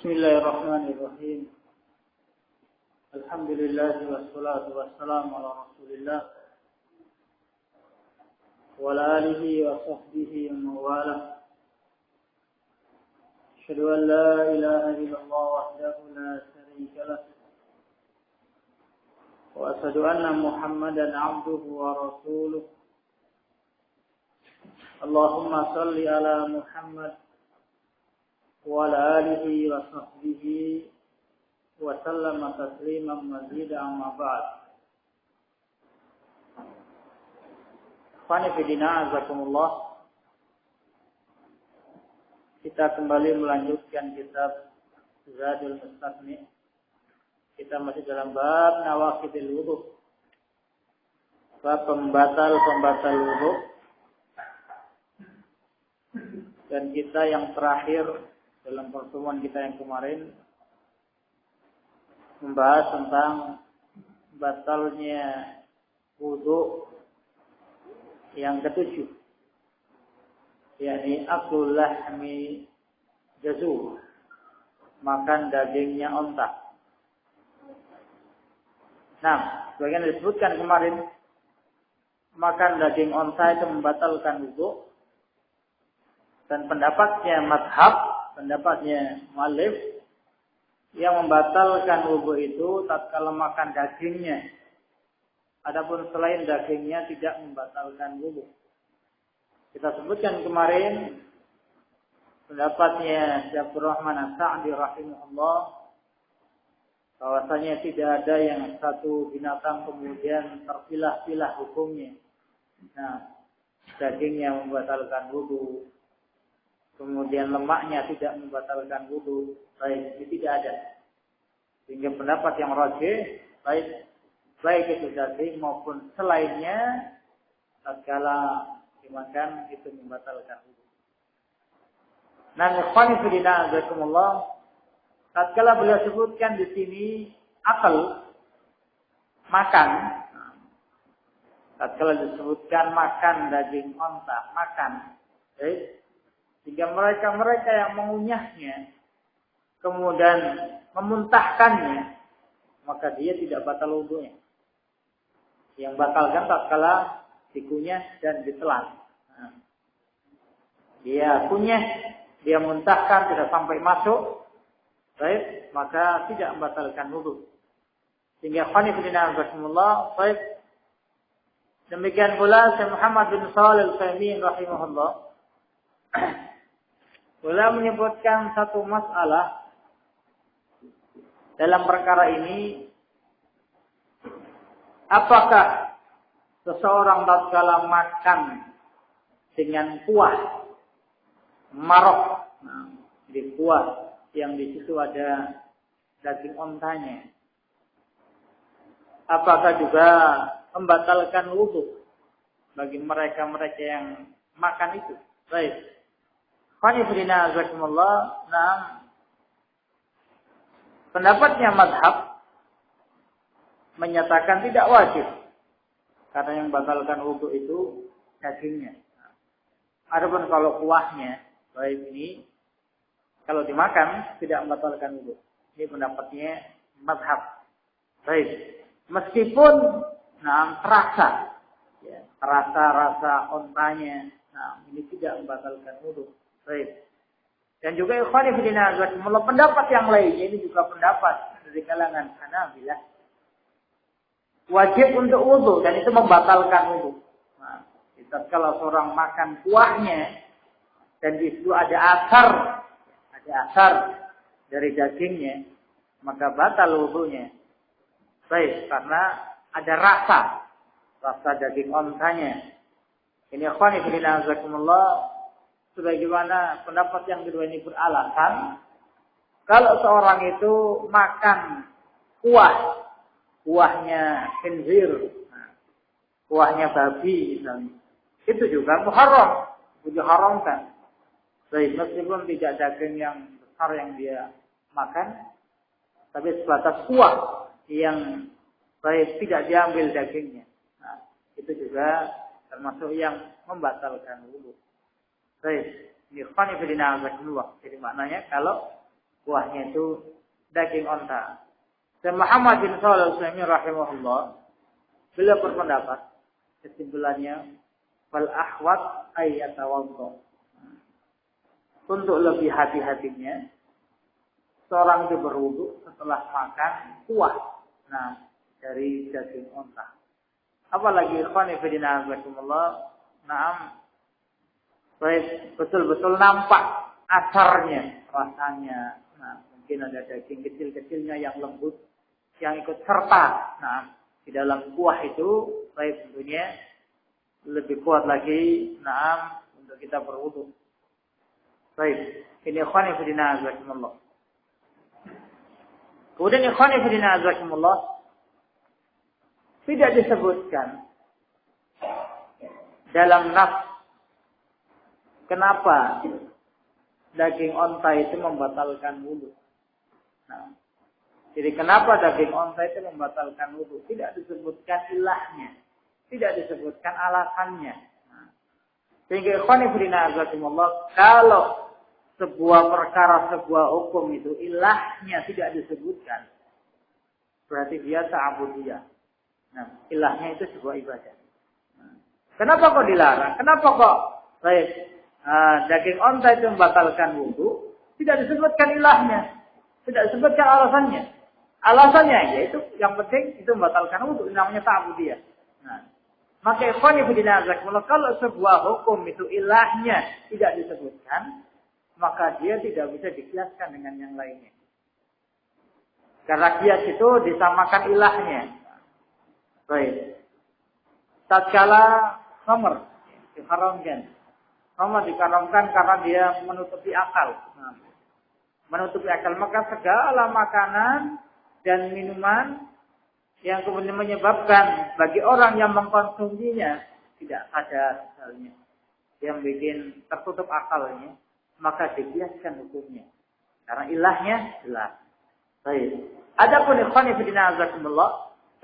Bismillahirrahmanirrahim. Alhamdulillah wassalatu wassalamu ala Rasulillah wa ala alihi wa sahbihi wa mawalah. Asyhadu an la ilaha illallah wahdahu la syarika lah. Wa asyhadu anna Muhammadan 'abduhu wa rasuluh. Allahumma shalli ala Muhammad wa ala alihi wa sahbihi wa sallama tasliman mazida amma ba'd. Ikhwani fillah azakumullah. Kita kembali melanjutkan kitab Zadul Mustaqni. Kita masih dalam bab nawaqidil wudu. Bab pembatal wudu. Dan kita yang terakhir dalam pertemuan kita yang kemarin membahas tentang batalnya wudu yang ketujuh, yakni akul lahmi jazur, makan dagingnya onta. Nah, sebagian disebutkan kemarin, makan daging onta itu membatalkan wudu, dan pendapatnya madhab, pendapatnya mu'allif, yang membatalkan wudu itu tatkala makan dagingnya. Adapun selain dagingnya tidak membatalkan wudu. Kita sebutkan kemarin pendapatnya Syekh Abdurrahman As-Sa'di rahimahullah, bahwasanya tidak ada yang satu binatang kemudian terpilah-pilah hukumnya. Nah, dagingnya membatalkan wudu, kemudian lemaknya tidak membatalkan wudu, baik itu tidak ada. Sehingga pendapat yang rajih, baik itu daging maupun selainnya, tatkala dimakan itu membatalkan wudu. Nah, ikhwani fillah azakumullah, tatkala beliau sebutkan di sini akal makan, tatkala disebutkan makan daging onta, makan, baik. Sehingga mereka yang mengunyahnya, kemudian memuntahkannya, maka dia tidak batal wudunya. Yang batalkan tatkala dikunyah dan ditelan. Nah, dia kunyah, dia muntahkan, tidak sampai masuk, baik, maka tidak membatalkan wudu. Sehingga khani fillah rahimakumullah, baik. Demikian pula Syekh Muhammad bin Shalih Al-Utsaimin rahimahullah, beliau menyebutkan satu masalah dalam perkara ini, apakah seseorang tatkala makan dengan kuah marok, jadi kuah yang di situ ada daging ontanya, apakah juga membatalkan wudu bagi mereka yang makan itu? Baik. Qanifrina azakumullah. Nah, pendapatnya madhab menyatakan tidak wajib, karena yang batalkan wudu itu dagingnya. Adapun kalau kuahnya, baik ini kalau dimakan tidak membatalkan wudu. Ini pendapatnya madhab. Baik. Meskipun terasa, ya, rasa ontanya, ini tidak membatalkan wudu. Baik. Dan juga ikhwani fillah azakumullah, pendapat yang lainnya ini juga pendapat dari kalangan Hanabilah, wajib untuk wudu dan itu membatalkan wudu. Nah, kalau seorang makan kuahnya dan di situ ada asar dari dagingnya, maka batal wudunya. Baik, karena ada rasa daging ontanya. Ini ikhwani fillah azakumullah, sebagaimana pendapat yang kedua ini beralasan, kalau seorang itu makan kuahnya khinzir, kuahnya babi misalnya, itu juga muharram, diharamkan. Baik, meskipun tidak daging yang besar yang dia makan, tapi sebatas kuah yang baik tidak diambil dagingnya. Nah, itu juga termasuk yang membatalkan wudu. Baik, ikhwani fillah azakumullah. Jadi maknanya kalau kuahnya itu daging onta. Dan Muhammad bin Shalih Al-Utsaimin rahimahullah, beliau berpendapat kesimpulannya fal ahwat ayyatawaddo. Untuk lebih hati-hatinya seorang itu berwudu setelah makan kuah dari daging onta. Apalagi ikhwani fillah azakumullah, betul-betul nampak asarnya, rasanya. Mungkin ada daging kecil-kecilnya yang lembut yang ikut serta. Di dalam kuah itu, tentunya lebih kuat lagi, untuk kita berwudu. Ini ikhwani fillah azakumullah. Kemudian ikhwani fillah azakumullah, tidak disebutkan dalam nas kenapa daging onta itu membatalkan wudu. Jadi kenapa daging onta itu membatalkan wudu? Tidak disebutkan ilahnya, tidak disebutkan alasannya. Sehingga ikhwani fillah azakumullah, kalau sebuah perkara, sebuah hukum itu ilahnya tidak disebutkan, berarti dia ta'budiyah. Ilahnya itu sebuah ibadah. Kenapa kok dilarang? Kenapa kok daging onta itu membatalkan wudu? Tidak disebutkan ilahnya, tidak disebutkan alasannya. Alasannya yaitu yang penting itu membatalkan wudu, namanya ta'budiyah. Maka ikhwani fillah azakumullah, kalau sebuah hukum itu ilahnya tidak disebutkan, maka dia tidak bisa dikiaskan dengan yang lainnya. Karena kias itu disamakan ilahnya. Tatkala khamr diharamkan. Khamr diharamkan karena dia menutupi akal. Menutupi akal, maka segala makanan dan minuman yang kemudian menyebabkan bagi orang yang mengkonsumsinya tidak sadar misalnya, yang bikin tertutup akalnya, maka dikiaskan hukumnya. Karena ilahnya jelas. Adapun ikhwani fillah azakumullah,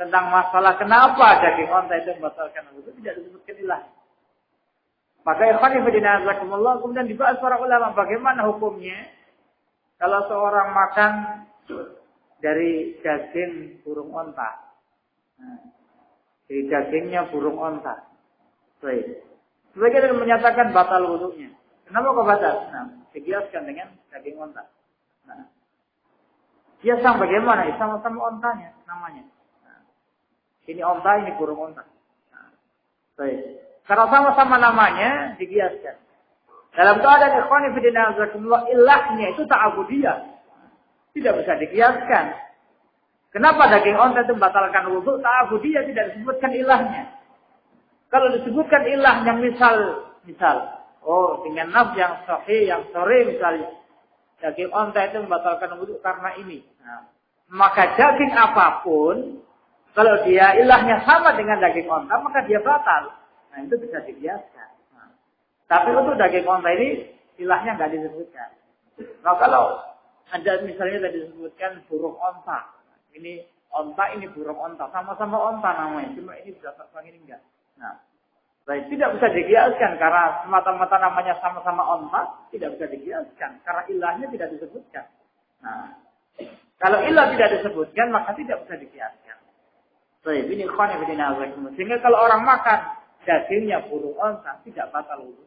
tentang masalah kenapa daging onta itu membatalkan wudu, tidak disebutkan ilah. Maka ikhwani fillah azakumullah, kemudian dibahas para ulama bagaimana hukumnya kalau seorang makan dari daging burung onta. Dari dagingnya burung onta. Sebagian menyatakan batal wudunya. Kenapa kok batal? Dikiaskan dengan daging onta. Kiasan bagaimana? Sama-sama ontanya namanya. Ini onta, ini burung onta. Karena sama-sama namanya dikiaskan. Dalam keadaan ikhwani fillah azakumullah, ilahnya itu ta'budiyah. Tidak bisa dikiaskan. Kenapa daging onta itu membatalkan wudu? Ta'budiyah, tidak disebutkan ilahnya. Kalau disebutkan ilahnya misal, dengan nafs yang sahih, yang sore misalnya, daging onta itu membatalkan wudu karena ini. Maka daging apapun, kalau dia ilahnya sama dengan daging onta, maka dia batal. Itu bisa dikiaskan. Tapi untuk daging onta ini, ilahnya nggak disebutkan. Nah kalau ada misalnya tadi disebutkan burung onta. Ini onta, ini burung onta. Sama-sama onta namanya. Cuma ini sudah terbang, ini enggak. Tidak bisa dikiaskan karena semata-mata namanya sama-sama onta. Tidak bisa dikiaskan. Karena ilahnya tidak disebutkan. Kalau ilah tidak disebutkan, maka tidak bisa dikiaskan. Ini ikhwan fillah azakumullah. Sehingga kalau orang makan dagingnya burung onta, tidak batal wudu.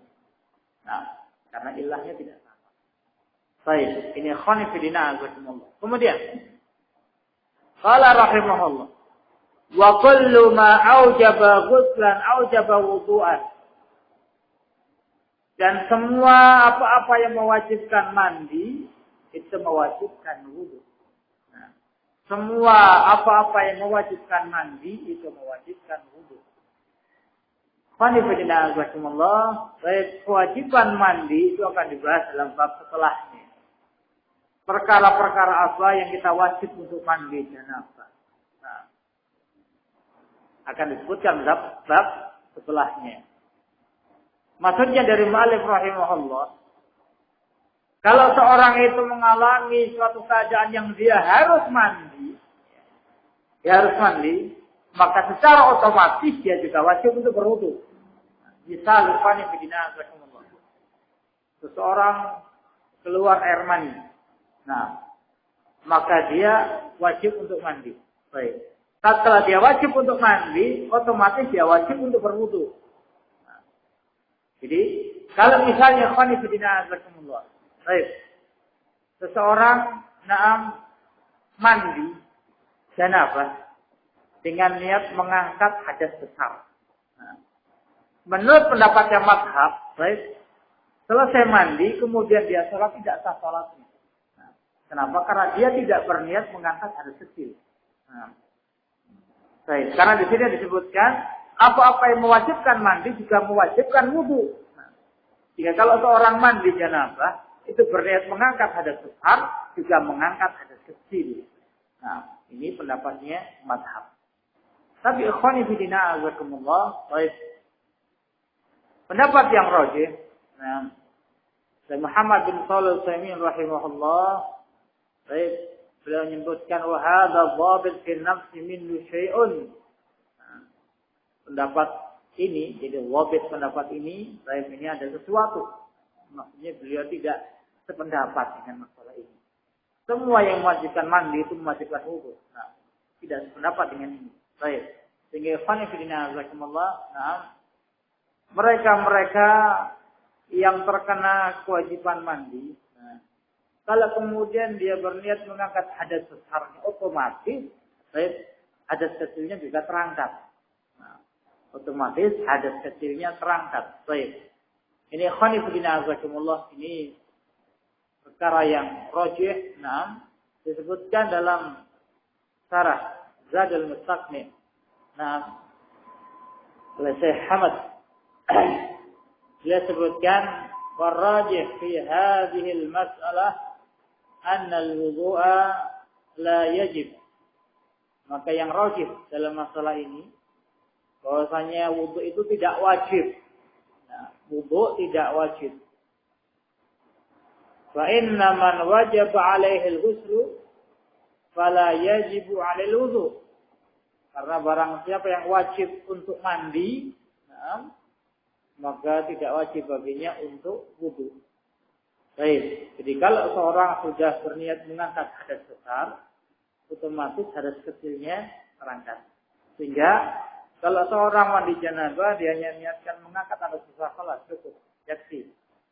Karena ilahnya tidak sama. Ini ikhwan fillah azakumullah. Kemudian, qala rahimahullah, wa kullu ma aujaba ghuslan aujaba wudu'an. Dan semua apa-apa yang mewajibkan mandi, itu mewajibkan wudu. Semua apa-apa yang mewajibkan mandi, itu mewajibkan wudu. Qani fillah azakumullah, kewajiban mandi itu akan dibahas dalam bab setelahnya. Perkara-perkara apa yang kita wajib untuk mandi janabah. Akan disebutkan bab setelahnya. Maksudnya dari mu'allif rahimahullah, kalau seorang itu mengalami suatu keadaan yang dia harus mandi, maka secara otomatis dia juga wajib untuk berwudu. Misal, seseorang keluar air mani, Nah, maka dia wajib untuk mandi. Baik. Setelah dia wajib untuk mandi, otomatis dia wajib untuk berwudu. Nah, jadi, kalau misalnya khonifidina azakumullah. Baik. Seseorang mandi janabah dengan niat mengangkat hadas besar. Nah, menurut pendapatnya mazhab, baik, selesai mandi, kemudian dia sholat, tidak sah sholatnya. Nah, kenapa? Karena dia tidak berniat mengangkat hadas kecil. Nah, baik, karena di sini disebutkan apa-apa yang mewajibkan mandi juga mewajibkan wudu. Nah, jika kalau seorang mandi janabah itu berniat mengangkat hadas besar juga mengangkat hadas kecil. Nah, ini pendapatnya mazhab. Tapi ikhwani fillah azakumullah, baik. Pendapat yang rajih, nah, Syekh Muhammad bin Shalih Al-Utsaimin rahimahullah, baik, beliau menyebutkan wa hadza dhabit fi nafsi minhu syai'un. Pendapat ini, jadi dhabit pendapat ini, baik, ini ada sesuatu. Maksudnya beliau tidak sependapat dengan masalah ini. Semua yang mewajibkan mandi itu mewajibkan wudu. Nah, tidak sependapat dengan ini. Baik. Sehingga ikhwan fillah azakumullah, nah, mereka yang terkena kewajiban mandi, nah, kalau kemudian dia berniat mengangkat hadas besarnya, otomatis baik, hadas kecilnya juga terangkat. Nah, otomatis hadas kecilnya terangkat. Baik. Ini ikhwan fillah azakumullah, ini perkara yang rajih, nah, disebutkan dalam syarah Zadul Mustaqni. Nah, oleh Syekh Hamad dia sebutkan warrajih fi hadhihi al-mas'alah anna al-wudu'a la yajib. Maka yang rajih dalam masalah ini bahwasanya wudu itu tidak wajib. Nah, wudu tidak wajib. Fa inna man wajaba 'alaihi al-ghusl fala yajibu 'alaihi al-wudu. Karena barang siapa yang wajib untuk mandi, nah, maka tidak wajib baginya untuk wudu. Baik. Jadi kalau seorang sudah berniat mengangkat hadas besar, otomatis hadas kecilnya terangkat. Sehingga kalau seorang mandi janabah dia hanya niatkan mengangkat hadas besar salat cukup, yakfi.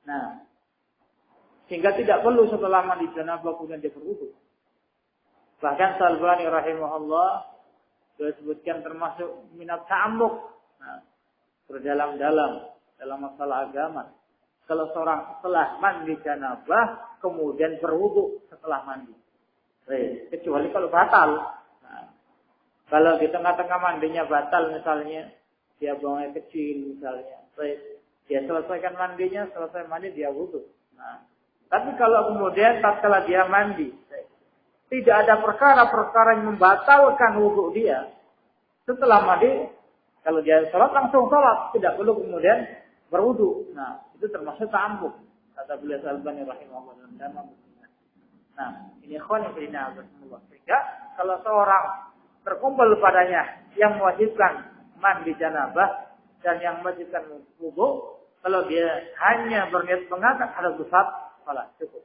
Nah, sehingga tidak perlu setelah mandi janabah kemudian dia berwudu. Bahkan Al-Albani rahimahullah disebutkan termasuk minat ta'ammuq. Nah, berdalam-dalam dalam masalah agama. Kalau seorang setelah mandi janabah kemudian berwudu setelah mandi. Kecuali kalau batal. Nah, kalau di tengah-tengah mandinya batal misalnya, dia buang air kecil misalnya. Dia selesaikan mandinya, selesai mandi dia wudu. Nah, tapi kalau kemudian tatkala dia mandi, tidak ada perkara-perkara yang membatalkan wudu dia. Setelah mandi, kalau dia sholat langsung sholat, tidak perlu kemudian berwudu. Nah, itu termasuk ta'ammuq. Kata beliau Al-Albani rahimahullah dalam Damam. Nah, ini ikhwan yang fillah azakumullah. Sehingga kalau seorang terkumpul padanya yang mewajibkan mandi janabah dan yang mewajibkan wudu, kalau dia hanya berniat mengangkat hadas besar, salah cukup.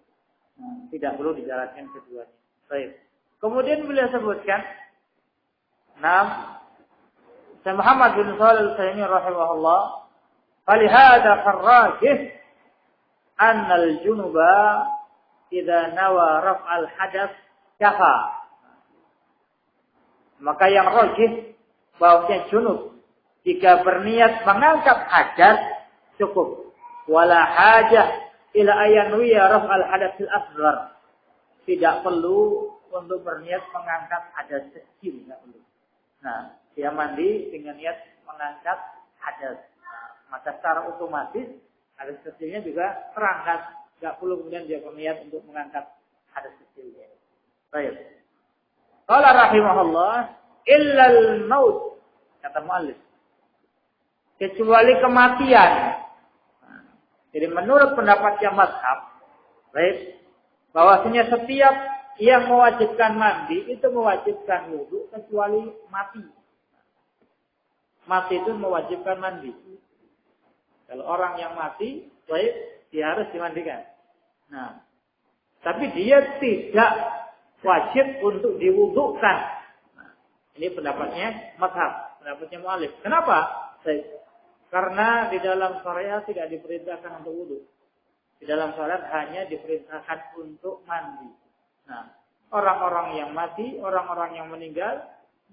Nah, tidak perlu dijalankan keduanya. Baik. Kemudian beliau sebutkan, Syekh Muhammad bin Shalih Al-Utsaimin rahimahullah, "Falihada farrajih anna al-junuba idza nawa raf'al hadas kafa." Maka yang rajih bahwasanya junub jika berniat mengangkat hadas cukup. Wala hajah ila ayanwiya raf'al hadatsil asghar. Tidak perlu untuk berniat mengangkat hadas kecil, tidak perlu. Nah, dia mandi dengan niat mengangkat hadas. Nah, maka secara otomatis hadas kecilnya juga terangkat. Tidak perlu kemudian dia berniat untuk mengangkat hadas kecilnya. Baik. Qala rahimahullah, illal maut, kata muallif. Kecuali kematian. Nah, jadi menurut pendapatnya mazhab, baik, bahwasanya setiap yang mewajibkan mandi itu mewajibkan wudu kecuali mati. Mati itu mewajibkan mandi. Kalau orang yang mati, baik, dia harus dimandikan. Nah, Tapi dia tidak wajib untuk diwudukkan. Nah, ini pendapatnya mazhab, pendapatnya mu'allif. Kenapa? Karena di dalam syariat tidak diperintahkan untuk wudhu. Di dalam syariat hanya diperintahkan untuk mandi. Nah, orang-orang yang mati, orang-orang yang meninggal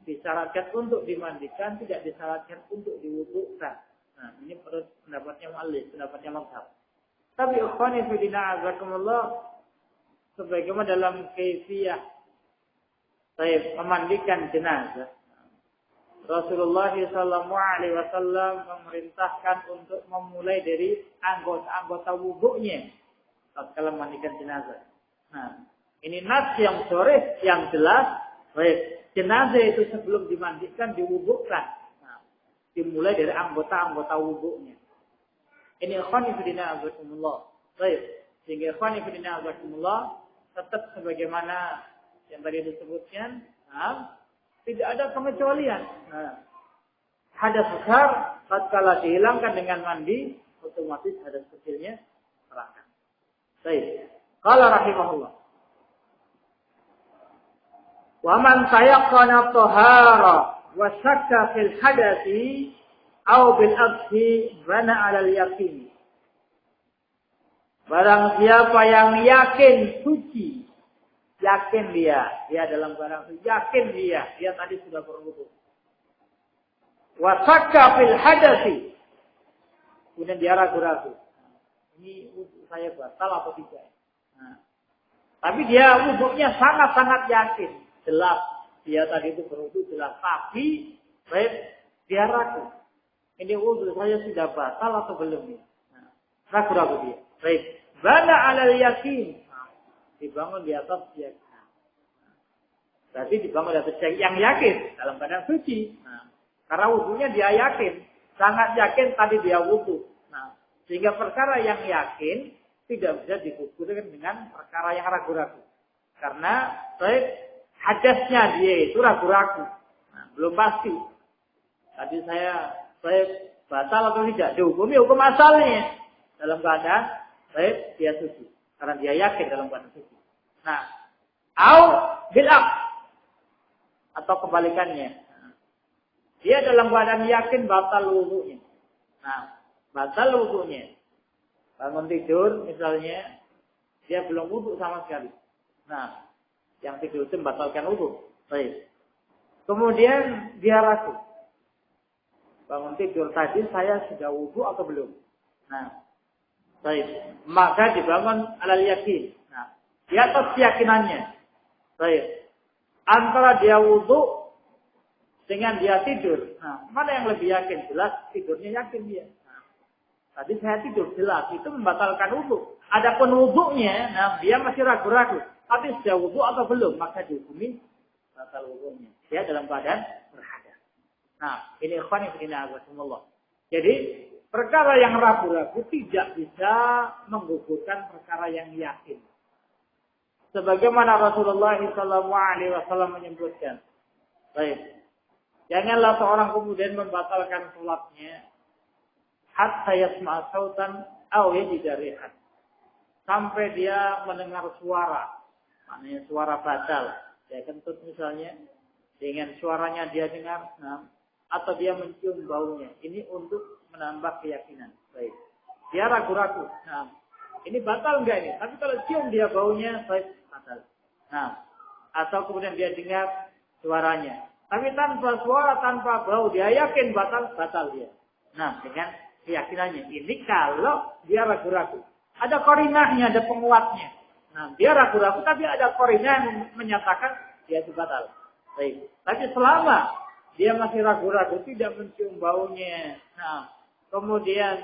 disyaratkan untuk dimandikan, tidak disyaratkan untuk diwudukkan. Nah, ini pendapatnya mu'allif, pendapatnya mazhab. Tapi ikhwani fi din a'azakumullah, sebagaimana dalam kaifiyah saya memandikan jenazah, Rasulullah SAW memerintahkan untuk memulai dari anggota-anggota wudhunya tatkala memandikan jenazah. Nah, ini nas yang sharih, yang jelas. Baik, jenazah itu sebelum dimandikan diwudhukan. Nah, dimulai dari anggota-anggota wudhunya. Ini ikhwani fillah azakumullah. Baik, sehingga ikhwani fillah azakumullah tetap sebagaimana yang tadi disebutkan, tidak ada pengecualian. Nah, hadas besar tatkala dihilangkan dengan mandi, otomatis hadas kecilnya terangkat. Baik. Qala rahimahullah. Wa man tayaqqana at-tahara wa shakka fil hadathi aw bil abhi bana 'ala al-yaqin. Barang siapa yang yakin suci, yakin dia dalam barang suci, yakin dia tadi sudah berwudu. Wa shakka fil hadathi. Kemudian dia ragu-ragu. Ini wudu saya batal atau tidak? Nah, tapi dia wudunya sangat-sangat yakin. Jelas, dia tadi itu berwudu jelas. Tapi, baik, dia ragu. Ini wudu saya sudah batal atau belum? Nah, ragu-ragu dia. Baik, bana 'alal yakin. Nah, dibangun di atas keyakinan. Berarti dibangun di atas yang yakin dalam keadaan suci. Nah, karena wudunya dia yakin, sangat yakin tadi dia wudu. Nah, sehingga perkara yang yakin tidak bisa dikukurkan dengan perkara yang ragu-ragu. Karena baik, hadasnya dia itu ragu-ragu. Nah, belum pasti. Tadi saya batal atau tidak? Dihukumi hukum asalnya dalam keadaan baik dia suci. Karena dia yakin dalam keadaan suci. Nah, au bil'aq atau kebalikannya. Nah, dia dalam keadaan yakin batal wudunya. Nah, batal wudunya. Bangun tidur misalnya, dia belum wudu sama sekali. Nah, yang tidur itu membatalkan wudu. Baik. Kemudian dia ragu. Bangun tidur tadi saya sudah wudu atau belum? Nah, baik. Maka dibangun alal yakin. Nah, di atas keyakinannya. Baik. Antara dia wudu dengan dia tidur. Nah, mana yang lebih yakin? Jelas tidurnya yakin dia. Nah, tadi saya tidur jelas itu membatalkan wudu. Adapun wudunya, nah dia masih ragu-ragu. Tapi sudah wudu atau belum, maka dihukumi batal wudunya. Dia dalam keadaan berhadas. Nah, ini ikhwan fillah azakumullah. Jadi, perkara yang ragu-ragu tidak bisa menggugurkan perkara yang yakin. Sebagaimana Rasulullah SAW menyebutkan. Baik. Janganlah seorang kemudian membatalkan sholatnya hatta yasma'a sautan aw yajida rihan. Sampai dia mendengar suara. Maknanya suara batal. Dia kentut misalnya. Dengan suaranya dia dengar. Nah, atau dia mencium baunya. Ini untuk menambah keyakinan. Baik. Dia ragu-ragu. Nah, ini batal enggak ini? Tapi kalau cium dia baunya, baik, batal. Nah, atau kemudian dia dengar suaranya. Tapi tanpa suara, tanpa bau, dia yakin batal dia. Nah, dengan keyakinannya. Ini kalau dia ragu-ragu. Ada korinahnya, ada penguatnya. Nah, dia ragu-ragu, tapi ada korinah yang menyatakan dia itu batal. Baik. Tapi selama dia masih ragu-ragu, tidak mencium baunya, nah, kemudian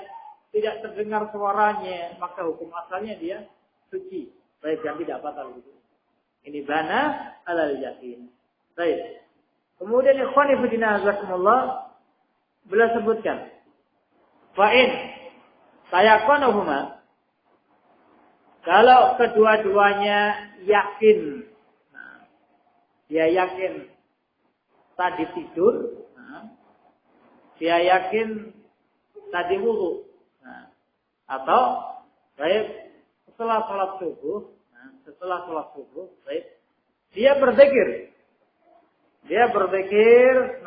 tidak terdengar suaranya, maka hukum asalnya dia suci. Baik, dan tidak batal itu. Ini bana alal yakin. Baik. Kemudian ikhwani fillah azakumullah, beliau sebutkan, fa'in tayaqqanahuma, kalau kedua-duanya yakin, nah, dia yakin tadi tidur, nah, dia yakin tadi wudu, nah, atau baik setelah sholat subuh, nah, setelah sholat subuh, baik, dia berzikir. Dia berzikir,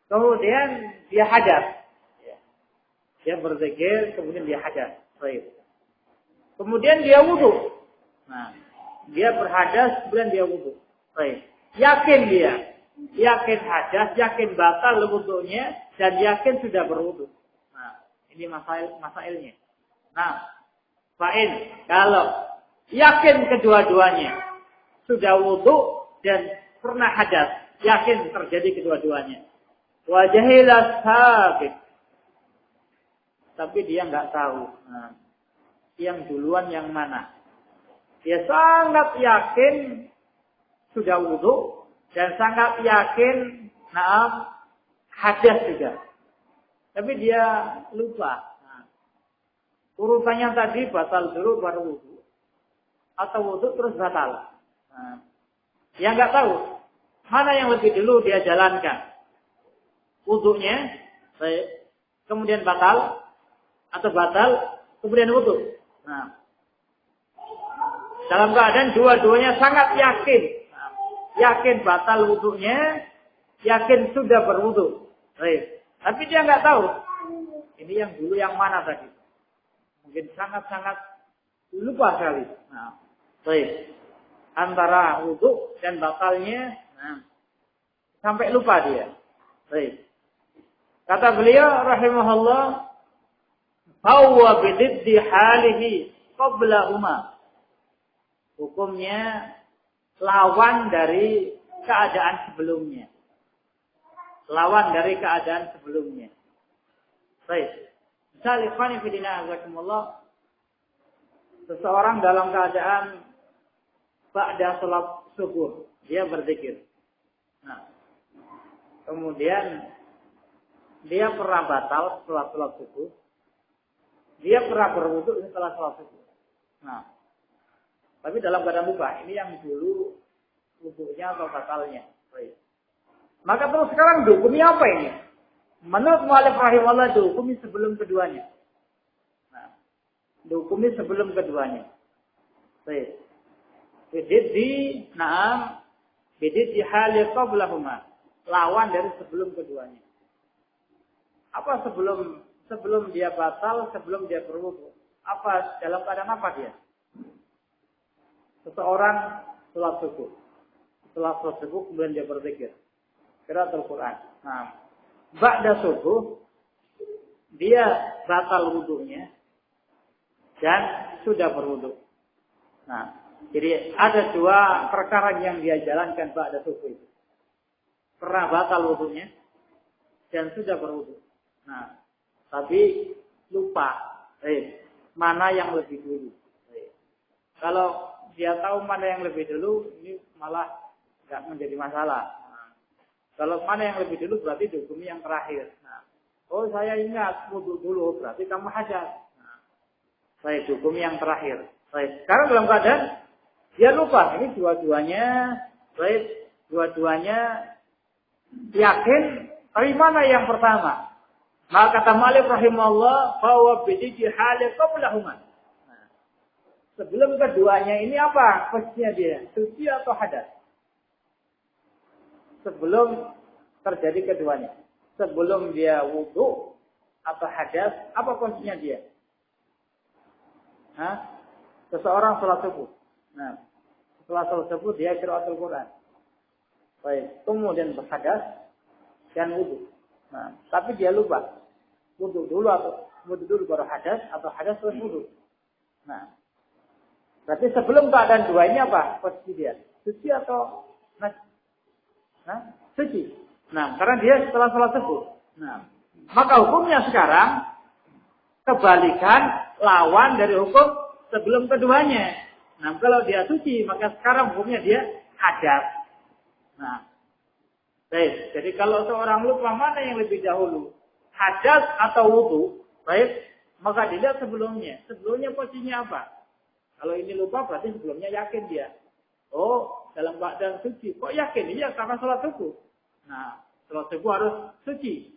kemudian dia hadas. Ya. Dia berzikir, kemudian dia hadas. Baik. Kemudian dia wudu. Nah, dia berhadas, kemudian dia wudu. Baik. Yakin dia. Yakin hadas, yakin batal wudunya, dan yakin sudah berwudu. Nah, ini masailnya. Nah, fa'in, kalau yakin kedua-duanya sudah wudu dan pernah hadas, yakin terjadi kedua-duanya. Wa jahila sabit. Tapi dia enggak tahu. Nah, yang duluan yang mana. Dia sangat yakin sudah wudu dan sangat yakin hadas juga. Tapi dia lupa. Nah, urutannya tadi batal dulu baru wudu. Atau wudu terus batal. Nah, dia nggak tahu mana yang lebih dulu dia jalankan. Wudunya, kemudian batal, atau batal, kemudian wudu. Nah, dalam keadaan dua-duanya sangat yakin. Nah, yakin batal wudunya, yakin sudah berwudu. Tapi dia nggak tahu. Ini yang dulu yang mana tadi. Mungkin sangat-sangat lupa sekali. Nah, antara wudu dan batalnya, sampai lupa dia. Kata beliau rahimahullah, bahwa bididdi halihi qablahuma. Hukumnya lawan dari keadaan sebelumnya. Lawan dari keadaan sebelumnya. Misal ikhwani fillah azakumullah, seseorang dalam keadaan ba'da salat subuh, dia berzikir. Nah, kemudian dia pernah batal setelah salat subuh. Dia pernah berwudu setelah salat subuh. Nah, tapi dalam keadaan lupa, ini yang dulu wudunya atau batalnya. Maka terus sekarang hukumnya apa ini? Menurut mu'allif rahimahullah, dihukumi sebelum keduanya. Nah, dihukumi sebelum keduanya. Bidid di hali qablahuma. Lawan dari sebelum keduanya. Apa sebelum dia batal, sebelum dia berwudu? Apa dalam keadaan apa dia? Seseorang sholat subuh. Setelah sholat subuh kemudian dia berzikir. Qiraatul Quran. Nah, ba'da subuh dia batal wudunya dan sudah berwudu. Nah, jadi ada dua perkara yang dia jalankan ba'da subuh itu. Pernah batal wudunya dan sudah berwudu. Nah, tapi lupa mana yang lebih dulu. Kalau dia tahu mana yang lebih dulu, ini malah nggak menjadi masalah. Nah, kalau mana yang lebih dulu berarti dihukumi yang terakhir. Nah, oh saya ingat wudu dulu, berarti kamu hadas. Nah, saya dihukumi yang terakhir. Sekarang dalam keadaan dia lupa. Ini dua-duanya yakin. Tapi mana yang pertama? Maka kata Malik rahimahullah, bahwa bididi hali qablahuma. Nah, sebelum keduanya ini apa posisinya dia? Suci atau hadas? Sebelum terjadi keduanya. Sebelum dia wudu atau hadas, apa posisinya dia? Seseorang sholat subuh. Nah, setelah sholat subuh dia qiraatul Quran. Kemudian berhadas dan wudu. Nah, tapi dia lupa. Wudu dulu baru hadas, atau hadas terus wudu. Nah, berarti sebelum keadaan dua ini apa posisi dia? Suci atau suci. Nah, karena dia setelah sholat subuh. Nah, maka hukumnya sekarang kebalikan lawan dari hukum sebelum keduanya. Nah, kalau dia suci, maka sekarang hukumnya dia hadas. Nah, jadi kalau seorang lupa mana yang lebih dahulu, hadas atau wudu, maka dilihat sebelumnya. Sebelumnya posisinya apa? Kalau ini lupa berarti sebelumnya yakin dia. Oh, dalam keadaan suci. Kok yakin? Iya, karena sholat subuh. Nah, sholat subuh harus suci.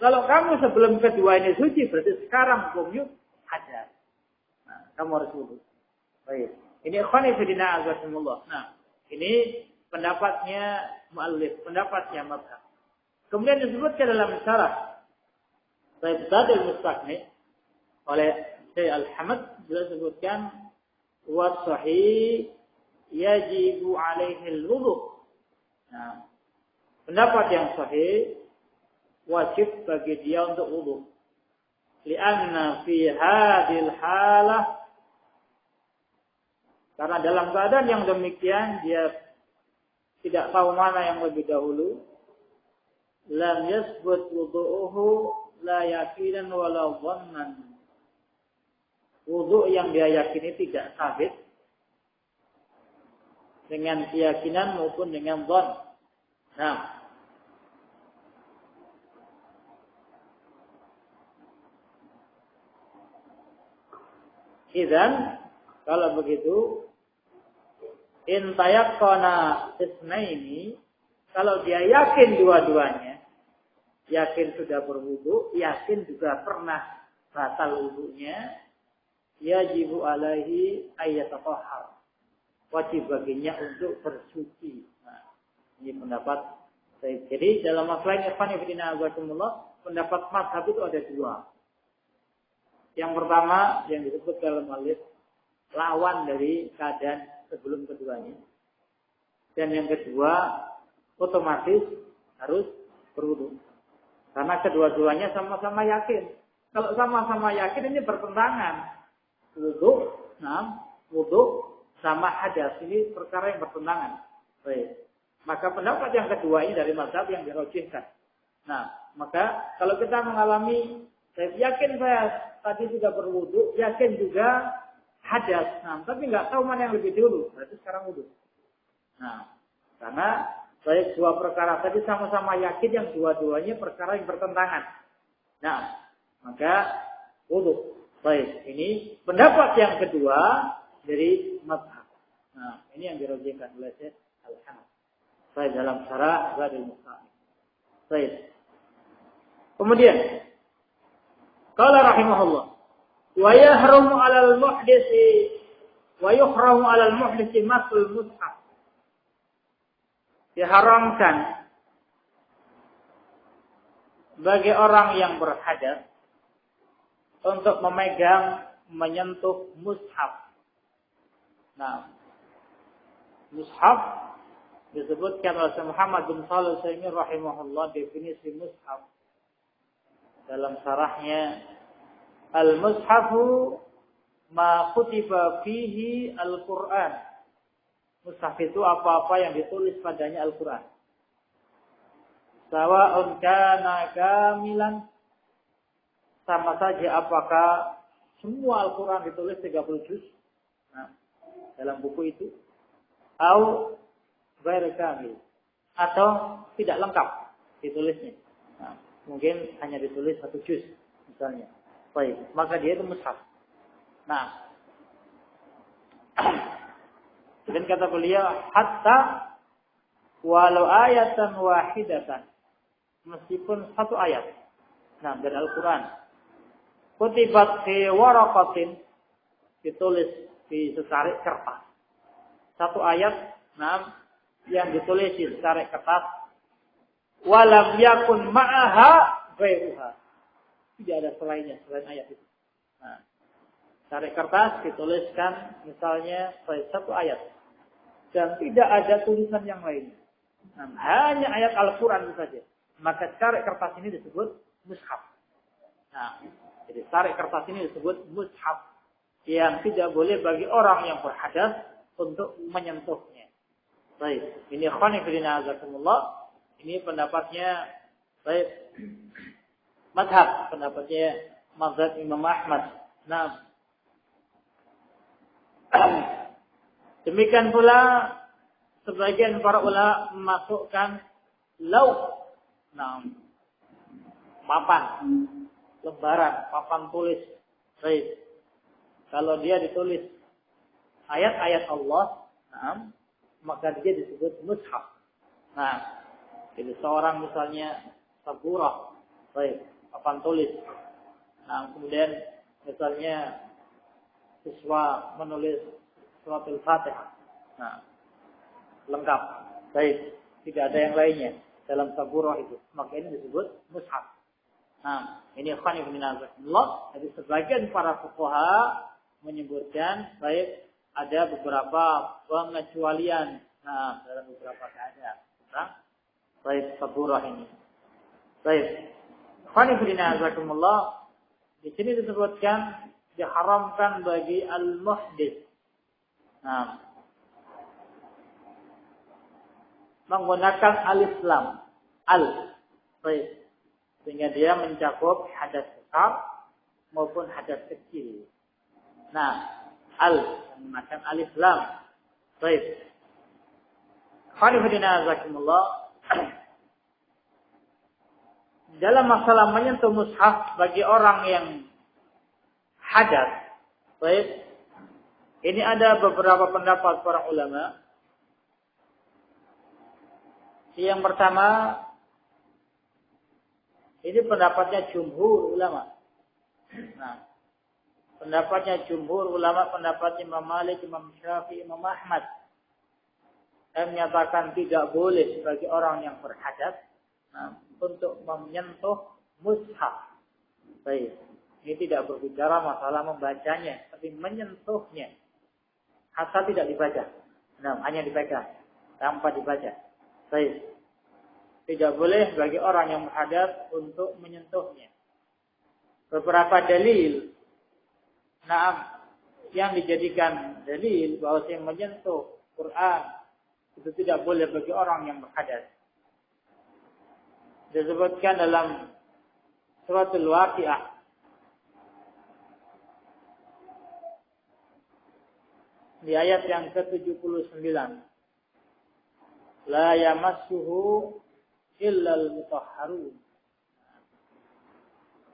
Kalau kamu sebelum kedua ini suci, berarti sekarang hukumnya hadas. Nah, kamu harus wudu. Ini ikhwani fillah azakumullah. Nah, ini pendapatnya muallif, pendapatnya mazhab. Kemudian disebutkan dalam syarah Syekh Zadul Mustaqni oleh Syekh Al-Hamad, beliau sebutkan wa sahih yajibu alaihi al-wudu. Nah, pendapat yang sahih wajib bagi dia untuk wudu. Lianna fi hadhil halah, karena dalam keadaan yang demikian dia tidak tahu mana yang lebih dahulu. Lam yasbut wudu'uhu la yaqinan wala dhannan. Wudu yang dia yakini tidak sabit dengan keyakinan maupun dengan dhann. Nah, idzan kalau begitu in tayaqqana isnaini, kalau dia yakin dua-duanya, yakin sudah berwudu, yakin juga pernah batal wudunya, yajibu alaihi ayyatatahhar, wajib baginya untuk bersuci. Nah, ini pendapat saya. Jadi dalam masalah ini pendapat mazhab itu ada dua. Yang pertama yang disebut dalam alif lawan dari keadaan sebelum keduanya. Dan yang kedua otomatis harus berwudu. Karena kedua-duanya sama-sama yakin. Kalau sama-sama yakin ini bertentangan. Wudu sama hadas ini perkara yang bertentangan. Baik. Maka pendapat yang kedua ini dari mazhab yang dirojihkan. Nah, maka kalau kita mengalami, saya yakin saya tadi sudah berwudu, yakin juga hadas. Nah, tapi nggak tahu mana yang lebih dulu. Berarti sekarang wudu. Nah, karena baik dua perkara tadi sama-sama yakin yang dua-duanya perkara yang bertentangan. Nah, maka wudu. Baik, ini pendapat yang kedua dari mazhab. Nah, ini yang dirojihkan oleh Syekh Al-Hamad. Baik, dalam syarah Zadul Mustaqni. Baik. Kemudian, qala rahimahullah, wa yahrumu 'alal muhditsi wa yuhramu 'alal muhditsi masul mushaf. Diharamkan bagi orang yang berhadas untuk memegang, menyentuh mushaf. Nah, mushaf disebutkan oleh Muhammad bin Shalih Al-Utsaimin rahimahullah definisi mushaf dalam syarahnya, al-mushafu ma kutiba fihi al-Qur'an. Mushaf itu apa-apa yang ditulis padanya Al-Qur'an. Sawa'un kana kamilan, sama saja apakah semua Al-Quran ditulis 30 juz dalam buku itu, atau ghair kamil, atau tidak lengkap ditulisnya. Nah, mungkin hanya ditulis 1 juz misalnya. Baik, maka dia itu mushaf. Nah, dan kata beliau, hatta walau ayatan wahidatan, meskipun 1 ayat. Nah, dari Al-Quran kutibat fi waraqatin, ditulis di secarik kertas. 1 ayat, nah, yang ditulis di secarik kertas. Walam yakun ma'aha ghairuha, tidak ada selainnya selain ayat itu. Nah, secarik kertas dituliskan misalnya 1 ayat dan tidak ada tulisan yang lain. Nah, hanya ayat Al-Quran saja. Maka secarik kertas ini disebut mushaf. Nah, jadi tarik kertas ini disebut mushaf, yang tidak boleh bagi orang yang berhadas untuk menyentuhnya. Baik, ini ikhwani fillah azakumullah. Ini pendapatnya baik mazhab, pendapatnya mazhab Imam Ahmad. Nah, demikian pula sebagian para ulama memasukkan lauh, nah, papan, lembaran, papan tulis. Baik. Kalau dia ditulis ayat-ayat Allah, nah, maka dia disebut mushaf. Nah, jadi seorang misalnya saburah, baik, papan tulis. Nah, kemudian misalnya siswa menulis suratul Fatihah. Nah, lengkap. Baik, tidak ada yang lainnya dalam saburah itu. Maka ini disebut mushaf. Nah, ini ikhwan ibn Allah. Jadi sebagian para fuqaha menyebutkan baik ada beberapa pengecualian. Nah, dalam beberapa keadaan. Nah, baik saburah ini. Baik. Ikhwan ibn Allah. Di sini disebutkan diharamkan bagi al-muhdits. Nah, menggunakan al-Islam. Baik. Sehingga dia mencakup hadas besar maupun hadas kecil. Nah, menggunakan al-Islam. Baik. Khalifudina azakumullah. Dalam masalah menyentuh mushaf bagi orang yang hadas. Baik. Ini ada beberapa pendapat para ulama. Yang pertama, ini pendapatnya jumhur ulama. Nah, pendapatnya jumhur ulama, pendapatnya Imam Malik, Imam Syafi'i, Imam Ahmad. Yang menyatakan tidak boleh bagi orang yang berhadas untuk menyentuh mushaf. Baik. Ini tidak berbicara masalah membacanya, tapi menyentuhnya. Asal tidak dibaca. Nah, hanya dipegang, tanpa dibaca. Baik. Tidak boleh bagi orang yang berhadas untuk menyentuhnya. Beberapa dalil, yang dijadikan dalil bahwa yang menyentuh Quran itu tidak boleh bagi orang yang berhadas. Disebutkan dalam suratul Waqiah. Di ayat yang ke-79. La yamassuhu illal mutahharun.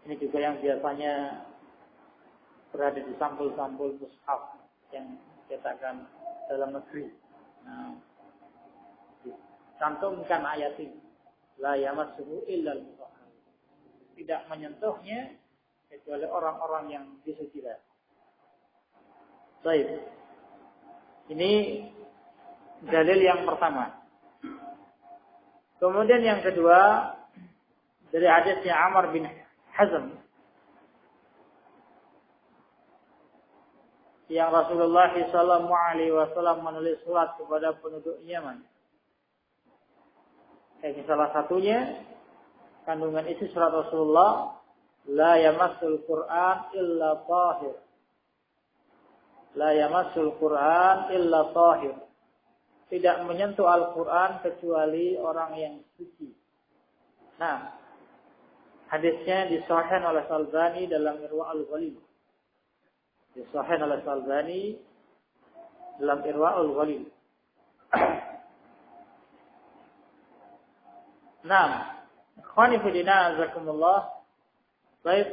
Ini juga yang biasanya berada di sampul-sampul mushaf yang dicetakkan dalam negeri. Nah, cantumkan ayat ini. La yamassuhu illal mutahharun. Tidak menyentuhnya kecuali orang-orang yang disucikan. Baik. Ini dalil yang pertama. Kemudian yang kedua, dari hadisnya Amr bin Hazm yang Rasulullah SAW menulis surat kepada penduduk Yaman. Ini salah satunya kandungan isi surat Rasulullah, la yamassul Qur'an illa tahir. La yamassul Qur'an illa tahir. Tidak menyentuh Al-Quran kecuali orang yang suci. Nah, hadisnya disahihkan oleh Al-Albani dalam Irwaul Ghalil. Disahihkan oleh Al-Albani dalam Irwaul Ghalil. Nah, ikhwani fillah azakumullah. Baik.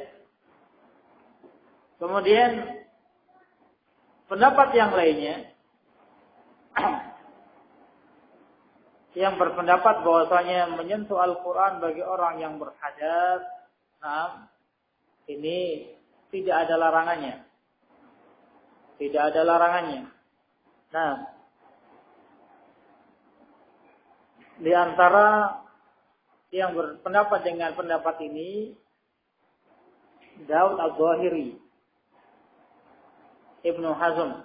Kemudian pendapat yang lainnya yang berpendapat bahwasanya menyentuh Al-Quran bagi orang yang berhadas, ini tidak ada larangannya. Tidak ada larangannya. Nah, di antara yang berpendapat dengan pendapat ini, Daud Al-Zahiri, Ibnu Hazm.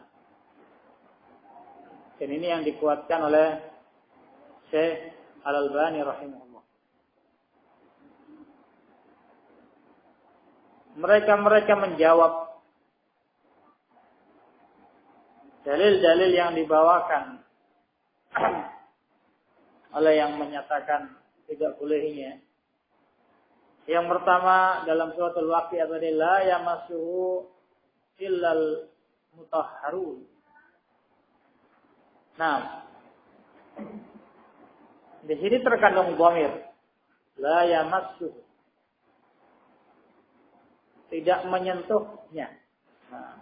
Dan ini yang dikuatkan oleh Syekh Al-Albani rahimahullah. Mereka menjawab dalil-dalil yang dibawakan oleh yang menyatakan tidak bolehnya. Yang pertama dalam surat Al-Waqiah tadi, la yamassuhu illal mutahharun. Nah, di sini terkandung dhamir. La yamassuhu. Tidak menyentuhnya. Nah,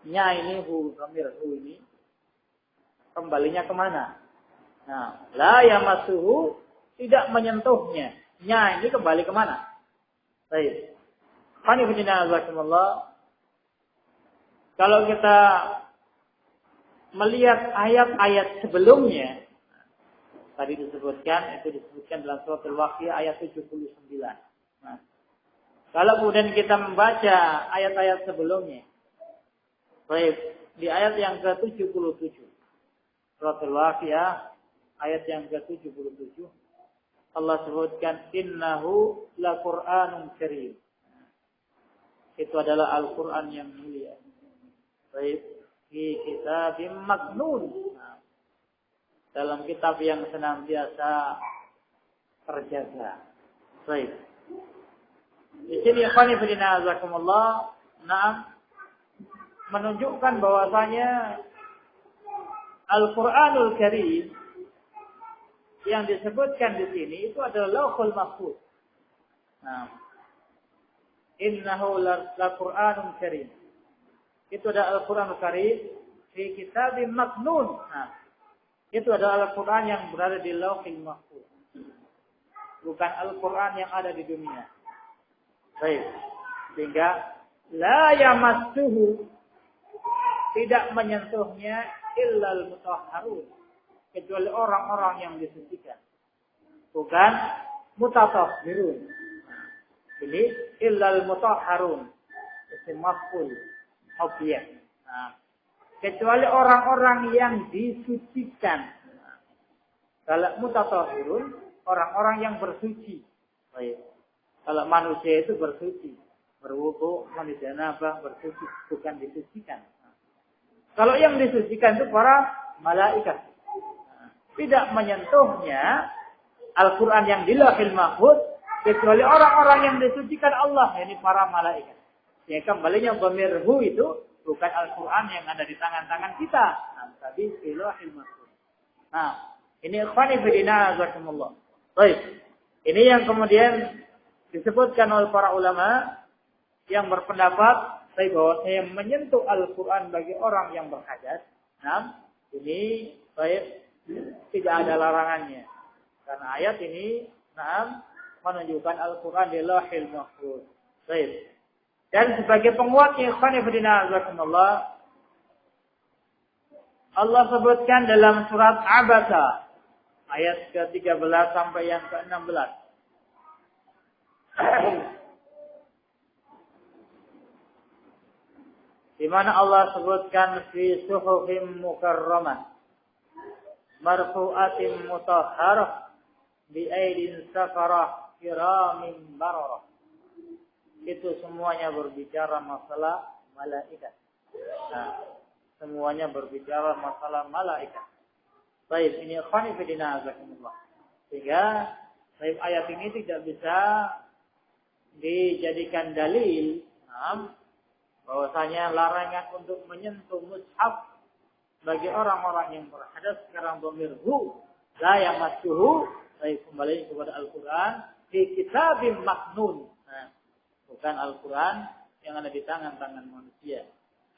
nya ini dhamir ini kembalinya kemana? Nah, la yamassuhu tidak menyentuhnya. Nya ini kembali kemana? Baik. Qanifidina azakumullah. Kalau kita melihat ayat-ayat sebelumnya, tadi disebutkan dalam surat Al-Waqiah ayat 79. Nah, kalau kemudian kita membaca ayat-ayat sebelumnya, baik, di ayat yang ke-77, surat Al-Waqiah ayat yang ke-77, Allah sebutkan innahu laqur'anun karim. Itu adalah Al-Qur'an yang mulia. Baik, fi kitabim maknun. Nah, dalam kitab yang senantiasa terjaga. Baik. Di sini ikhwani fillah azakumullah, menunjukkan bahwasanya Al-Qur'anul Karim yang disebutkan di sini itu adalah Lauhul Mahfuz. Nah, innahu laqur'anun karim. Itu adalah Al-Qur'anul Karim fi kitabim maknun. Nah, itu adalah Al-Qur'an yang berada di Lauhul Mahfuz. Bukan Al-Qur'an yang ada di dunia. Baik. Sehingga la yamassuhu, tidak menyentuhnya illal mutahharun, kecuali orang-orang yang disucikan. Bukan mutatahhirun. Ini illal mutahharun. Isim maf'ul, objek. Nah, kecuali orang-orang yang disucikan. Nah, kalau mutatahhirun, orang-orang yang bersuci. Baik. Kalau manusia itu bersuci, berwudu, mandi janabah, bersuci, bukan disucikan. Nah, kalau yang disucikan itu para malaikat. Tidak menyentuhnya Al-Quran yang di Lauhil Mahfuz kecuali orang-orang yang disucikan Allah, yakni para malaikat. Ya, kembalinya dhamirhu itu bukan Al-Quran yang ada di tangan-tangan kita, tapi di Lauhil Mahfuz. Nah, ini ikhwani fillah azakumullah. Baik. Ini yang kemudian disebutkan oleh para ulama yang berpendapat bahwa yang menyentuh Al-Quran bagi orang yang berhadas. Nah, ini baik, tidak ada larangannya. Karena ayat ini menunjukkan Al-Quran di Lauhil Mahfuz. Baik. Dan sebagai penguatnya ikhwan fillah azakumullah, Allah sebutkan dalam surat Abasa ayat ke-13 sampai yang ke-16. Di mana Allah sebutkan fi suhufim mukarramah marfu'atin mutahharah bi aidin safarah kiramin bararah. Itu semuanya berbicara masalah malaikat. Nah, semuanya berbicara masalah malaikat. Baik, ini ikhwani fillah azakumullah. Sehingga baik, ayat ini tidak bisa dijadikan dalil bahwasanya larangan untuk menyentuh mushaf bagi orang-orang yang berhadas sekarang dhamirhu la yamassuhu, baik, kembali kepada Al-Qur'an di kitabim maknun. Nah, bukan Al-Qur'an yang ada di tangan-tangan manusia.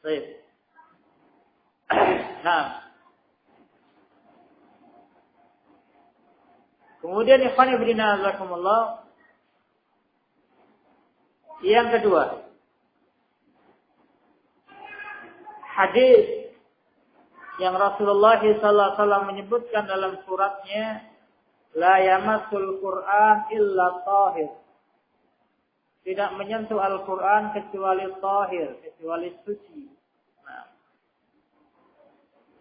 Baik. Nah, kemudian ikhwan fillah azakumullah, yang kedua, hadis yang Rasulullah SAW menyebutkan dalam suratnya, la yamassul Qur'an illa tahir. Tidak menyentuh Al-Quran kecuali tahir, kecuali suci. Nah.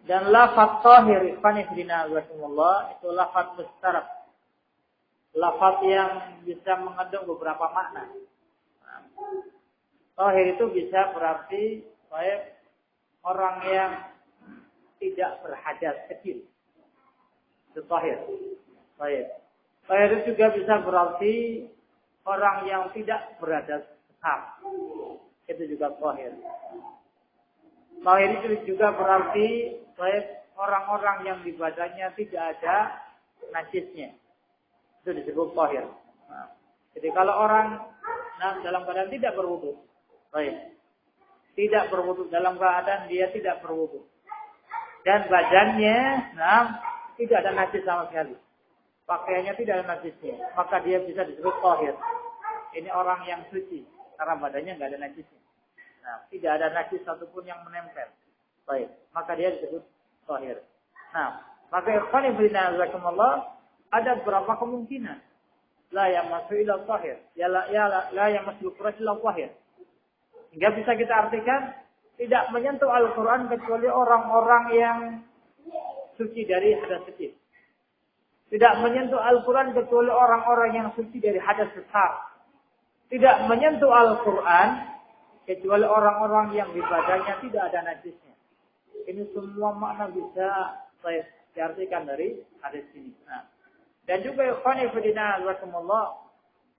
Dan lafaz tahir, ikhwani fillah azakumullah, itu lafaz mustarak. Lafaz yang bisa mengandung beberapa makna. Nah. Tahir itu bisa berarti baik orang yang tidak berhadas kecil. Itu tahir. Baik. Tahir itu juga bisa berarti orang yang tidak berhadas besar. Itu juga tahir. Tahir itu juga berarti baik orang-orang yang di badannya tidak ada najisnya. Itu disebut tahir. Nah, jadi kalau orang dalam keadaan tidak berwudu, baik, tidak berwudu, dalam keadaan dia tidak berwudu, dan badannya tidak ada najis sama sekali, pakaiannya tidak ada najisnya, maka dia bisa disebut tahir. Ini orang yang suci karena badannya nggak ada najisnya. Nah, tidak ada najis satupun yang menempel. Baik, maka dia disebut zahir. Nah, maka ikhwan fillah jazakumullah, ada beberapa kemungkinan. La yamassu ila zahir, la yamassu al-Qur'an illa zahir. Hingga bisa kita artikan tidak menyentuh Al-Qur'an kecuali orang-orang yang suci dari hadas kecil. Tidak menyentuh Al-Quran kecuali orang-orang yang suci dari hadas besar. Tidak menyentuh Al-Quran kecuali orang-orang yang di badannya tidak ada najisnya. Ini semua makna bisa saya diartikan dari hadis ini. Nah, dan juga ikhwani fillah rahimakumullah,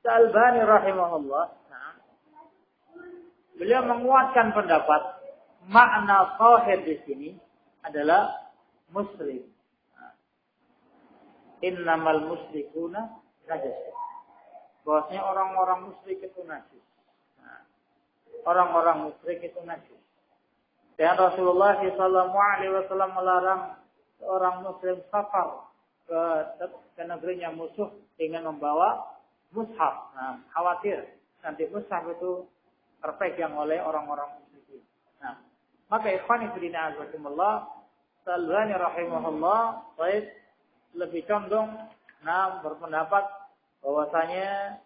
Al-Albani rahimahullah, beliau menguatkan pendapat makna zahir di sini adalah muslim. Innamal musyrikuna najis. Bahwasanya orang-orang musyrik itu najis. Orang-orang musyrik itu najis. Dan Rasulullah SAW melarang seorang muslim safar ke negerinya musuh dengan membawa mushaf. Nah, khawatir nanti mushaf itu terpegang oleh orang-orang musyrik. Nah, maka ikhwani fillah azakumullah, Al-Albani rahimahullah, lebih condong berpendapat bahwasanya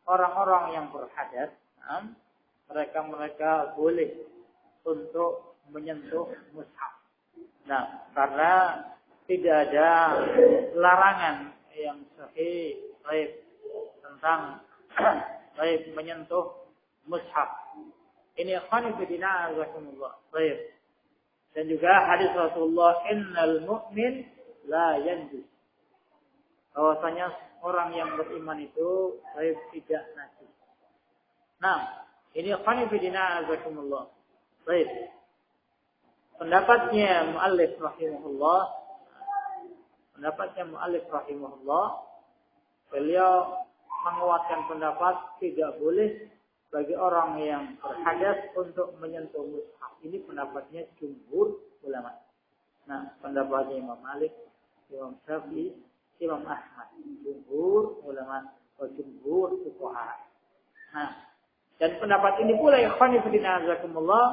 orang-orang yang berhadas, mereka boleh untuk menyentuh mushaf. Nah, karena tidak ada larangan yang sahih tentang menyentuh mushaf. Ini ikhwan fillah azakumullah. Dan juga hadis Rasulullah, innal mu'min la yanjus. Bahwasanya orang yang beriman itu tidak najis. Nah, ini ikhwan fillah azakumullah. Baik. Pendapatnya muallif rahimahullah, beliau menguatkan pendapat tidak boleh bagi orang yang berhadas untuk menyentuh mushaf. Ini pendapatnya jumhur ulama. Nah, pendapatnya Imam Malik, Imam Syafi'i, Imam Ahmad, jumhur ulama atau jumhur fuqaha. Nah, dan pendapat ini pula ikhwan fillah azakumullah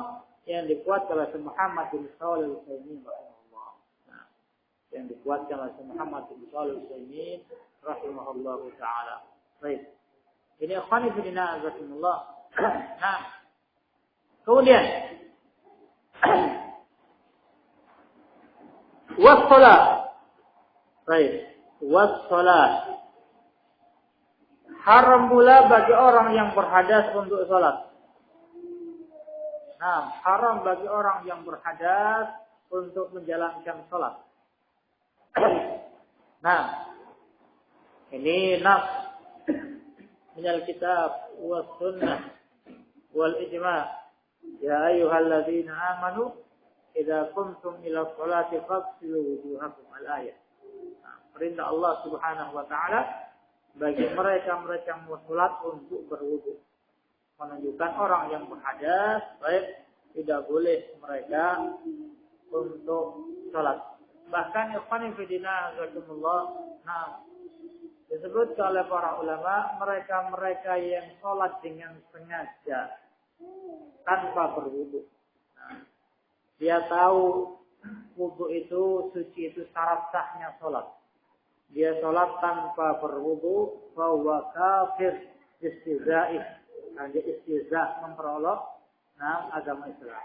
yang dikuatkan oleh Muhammad bin Shalih Al-Utsaimin rahimahullah. Nah, yang dikuatkan oleh Muhammad bin Shalih Al-Utsaimin rahimahullah taala. Baik. Ini ikhwan fillah azakumullah. Nah, kemudian wassalat. Baik. Wassalat. Haram pula bagi orang yang berhadas untuk salat. Nah, haram bagi orang yang berhadas untuk menjalankan salat. Nah, ini nas minal kitab was sunnah wal ijma'. Ya ayyuhalladzina amanu idza qumtum ila sholati faghsilu wujuhakum al-ayat. Perintah Allah Subhanahu wa taala bagi mereka-mereka yang mau salat untuk berwudu. Menunjukkan orang yang berhadas tidak boleh mereka untuk salat. Bahkan ikhwan fillah azakumullah, disebut oleh para ulama mereka-mereka yang salat dengan sengaja tanpa berwudu. Dia tahu wudu itu suci, itu syarat sahnya salat. Dia salat tanpa berwudu, bahwa kafir istihza'i. Dia istihza' memperolok agama Islam,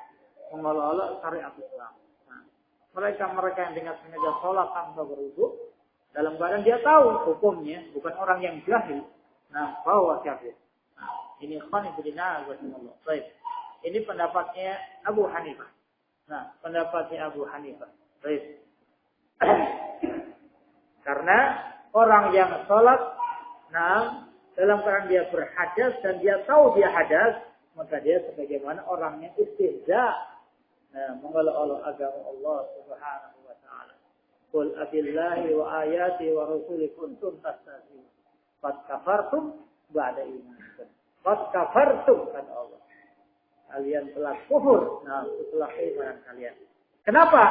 mengolok-olok syariat Islam. Mereka yang dengan sengaja salat tanpa berwudu, dalam keadaan dia tahu hukumnya, bukan orang yang jahil, bahwa kafir. Ini ikhwan fillah azakumullah. Baik. Ini pendapatnya Abu Hanifah. Pendapatnya Abu Hanifah. Baik. Karena orang yang salat dalam keadaan dia berhadas dan dia tahu dia hadas, maka dia sebagaimana orang yang istihza, mengolok-olok agama Allah Subhanahu wa taala. Qul abillahi wa ayati wa rasulihi kuntum tastahzi'un. Qad kafartum ba'da imanikum. Qad kafartum, kata Allah. Kalian telah kufur setelah keimanan kalian. Kenapa?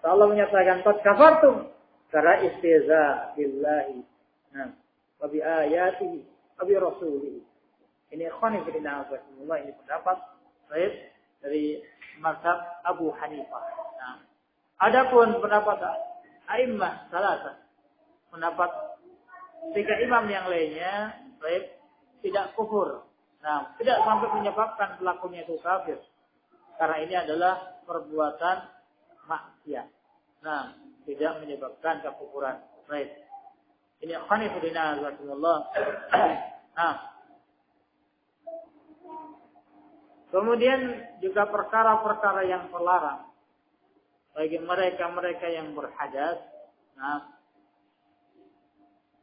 Allah menyatakan qad kafartum, karena istihza billahi wa bi ayatihi wa bi rasulihi. Ini ikhwan fillah azakumullah, ini pendapat baik dari mazhab Abu Hanifah. Adapun pendapat a'immah salasa, pendapat 3 imam yang lainnya, baik, tidak kufur. Nah, tidak sampai menyebabkan pelakunya itu kafir. Karena ini adalah perbuatan maksiat. Nah, tidak menyebabkan kekufuran. Baik. Ini khonifudina azakumullah. Nah. Kemudian juga perkara-perkara yang terlarang bagi mereka-mereka yang berhadas. Nah,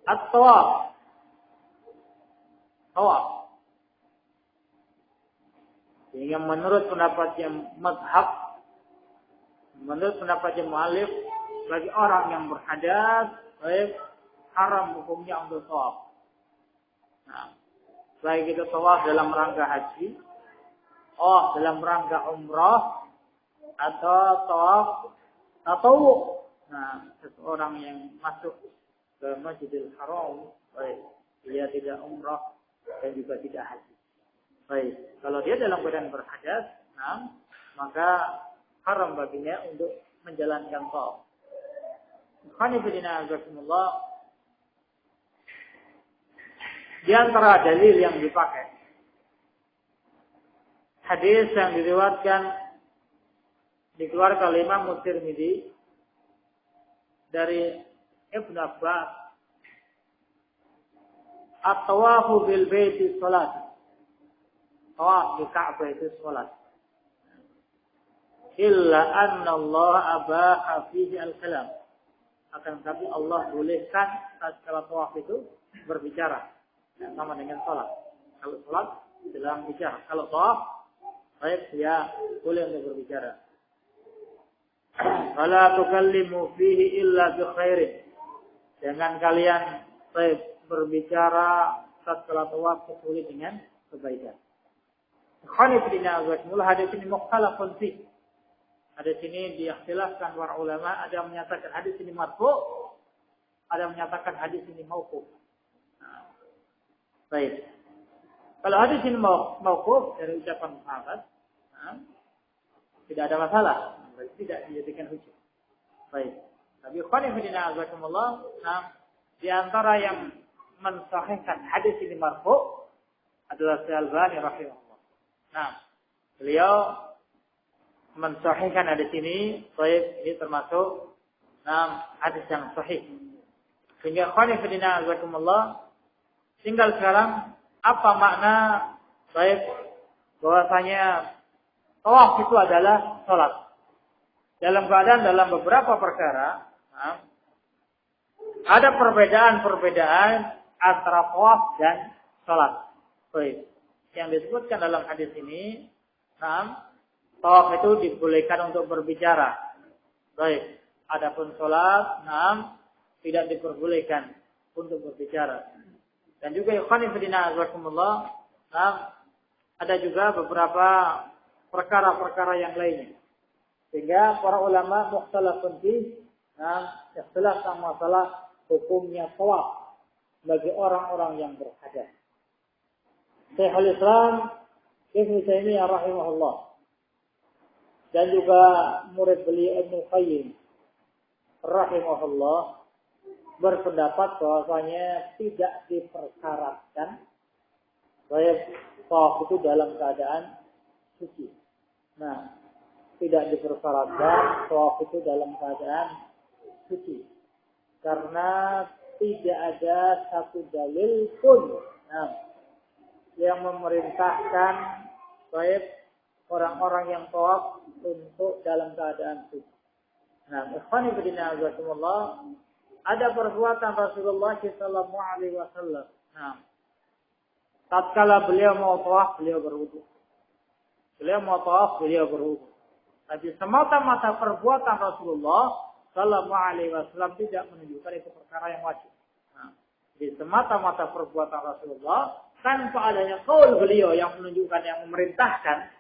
at-tawaf. Tawaf. Sehingga menurut pendapat yang madhab, menurut pendapat yang mu'alif, bagi orang yang berhadas, baik, haram hukumnya untuk tawaf. Nah, baik itu tawaf dalam rangka haji, dalam rangka umrah, atau tawaf tatawwu. Nah, seseorang yang masuk ke Masjidil Haram, baik, dia tidak umrah dan juga tidak haji. Baik, kalau dia dalam keadaan berhadas, nah, maka haram baginya untuk menjalankan tawaf. Khonifidina azakumullah. Di antara dalil yang dipakai, hadis yang diriwayatkan dikeluarkan oleh Imam Tirmidzi dari Ibnu Abbas, at-tawafu bil baiti salat. Tawaf di Ka'bah itu salat. Illa anna Allah abaha fihi al-kalam. Akan tetapi Allah bolehkan tatkala tawaf itu berbicara. Sama dengan salat. Kalau salat dalam bicara, kalau tawaf baik dia boleh untuk berbicara. Fala tukallimu fihi illa bi khairin. Jangan kalian baik berbicara tatkala tawaf kecuali dengan kebaikan. Khanifidina azakumullah, hadis ini mukhtalafun fi. Hadis ini diikhtilafkan para ulama, ada yang menyatakan hadis ini marfu', ada yang menyatakan hadis ini mauquf. Baik. Kalau hadis ini mauquf dari ucapan sahabat, tidak ada masalah, tidak dijadikan hujjah. Baik. Tapi khonifidina azakumullah, di antara yang mensahihkan hadis ini marfu' adalah Syalbani rahimahullah. Nah, beliau mensahihkan hadis ini, baik, ini termasuk hadis yang sahih. Sehingga khonifidina azakumullah, tinggal sekarang apa makna baik bahwasanya tawaf itu adalah salat. Dalam keadaan dalam beberapa perkara ada perbedaan-perbedaan antara tawaf dan salat. Baik. Yang disebutkan dalam hadis ini, tawaf itu dibolehkan untuk berbicara. Baik. Adapun salat, tidak diperbolehkan untuk berbicara. Dan juga ikhwan fillah azakumullah, ada juga beberapa perkara-perkara yang lainnya. Sehingga para ulama mukhtalafun fi, ikhtilaf tentang masalah hukumnya tawaf bagi orang-orang yang berhadas. Syekhul Islam Ibnu Taimiyah rahimahullah dan juga murid beliau Ibnu Qayyim rahimahullah berpendapat bahwasanya tidak dipersyaratkan baik tawaf itu dalam keadaan suci. Nah, tidak dipersyaratkan tawaf itu dalam keadaan suci karena tidak ada satu dalil pun yang memerintahkan baik orang-orang yang tawaf untuk dalam keadaan suci. Nah, ikhwani fillah azakumullah, ada perbuatan Rasulullah sallallahu alaihi wasallam. Nah, tatkala beliau mau tawaf, beliau berwudu. Beliau mau tawaf, beliau berwudu. Tapi semata-mata perbuatan Rasulullah sallallahu alaihi wasallam tidak menunjukkan itu perkara yang wajib. Nah, di semata-mata perbuatan Rasulullah tanpa adanya qaul beliau yang menunjukkan, yang memerintahkan,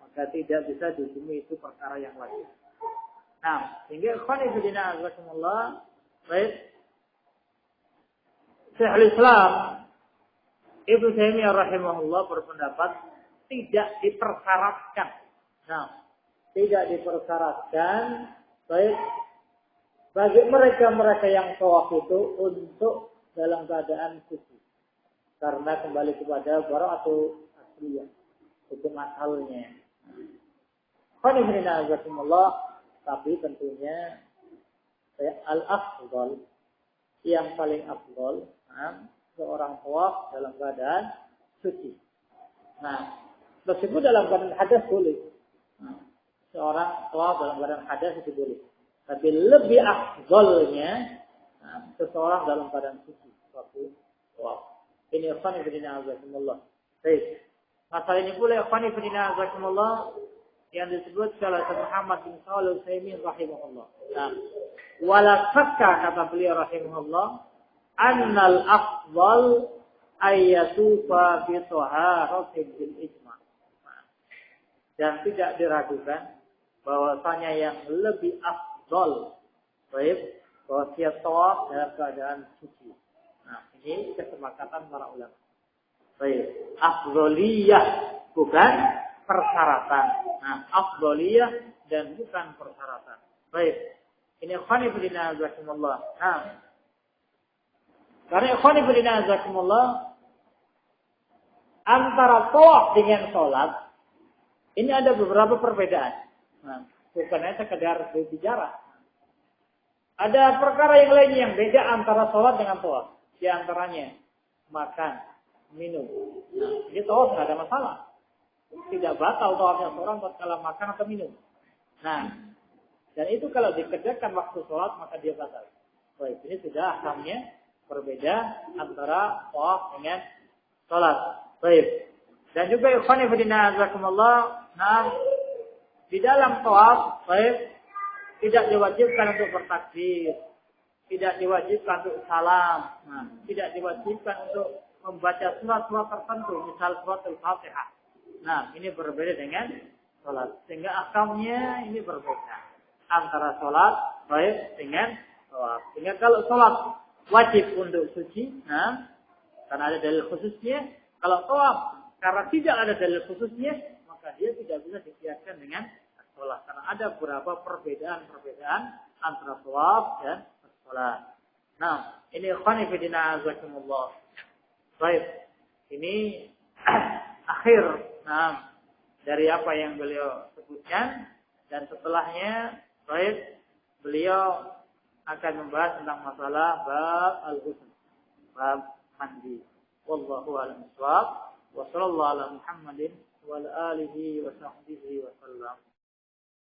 maka tidak bisa dihukumi itu perkara yang wajib. Nah, sehingga ikhwani fillah azakumullah, baik, Syekhul Islam Ibnu Taimiyah rahimahullah berpendapat tidak dipersyaratkan. Nah, tidak dipersyaratkan Baik, bagi mereka-mereka yang tawaf itu untuk dalam keadaan suci. Karena kembali kepada bara'atu asliyah, hukum asalnya. Qanifina azakumullah, tapi tentunya al-afdal, yang paling afdal, seorang tawaf dalam keadaan suci. Nah, meskipun dalam keadaan hadas boleh. Seorang tawaf dalam keadaan hadas itu boleh. Tapi lebih afdalnya seseorang dalam keadaan suci waktu tawaf. Ini qanifina azakumullah. Baik. Masalah ini pula qanifina azakumullah yang disebut oleh Muhammad bin Shalih Al-Utsaimin rahimahullah. Nah, wala fakka, kata beliau rahimahullah, annal afdal ayyatufa bi taharatin bil ijma'. Dan tidak diragukan bahwasanya yang lebih afdal, baik, bahwa dia tawaf dalam keadaan suci. Nah, ini kesepakatan para ulama. Baik, afdaliyah bukan persyaratan. Nah, afdaliyah dan bukan persyaratan. Baik. Ini khonifidina azakumullah. Nah, karena khonifidina azakumullah, antara tawaf dengan sholat, ini ada beberapa perbedaan. Nah, bukannya sekedar berbicara. Ada perkara yang lainnya yang beda antara sholat dengan tawaf. Di antaranya, makan, minum. Nah, ini tawaf tidak ada masalah. Tidak batal tawafnya seorang tatkala makan atau minum. Nah, dan itu kalau dikerjakan waktu sholat maka dia batal. Baik, ini sudah akamnya berbeda antara tawaf dengan sholat. Baik. Dan juga ikhwan fillah azakumullah, nah, di dalam tawaf, baik, tidak diwajibkan untuk bertakbir, tidak diwajibkan untuk salam, nah, tidak diwajibkan untuk membaca surat-surat tertentu, misal surat Al-Fatihah. Nah, ini berbeda dengan sholat. Sehingga akamnya ini berbeda antara sholat baik dengan tawaf. Sehingga kalau sholat wajib untuk suci, nah, karena ada dalil khususnya. Kalau tawaf karena tidak ada dalil khususnya, maka dia tidak bisa dikiaskan dengan sholat. Karena ada beberapa perbedaan antara tawaf dan sholat. Nah, ini khonifidina azakumullah. Baik, ini akhir dari apa yang beliau sebutkan, dan setelahnya baik beliau akan membahas tentang masalah bab al-ghusl, bab mandi. Wallahu a'lam bishawab. Wa sallallahu ala Muhammadin wa ala alihi wa sahbihi wa sallam.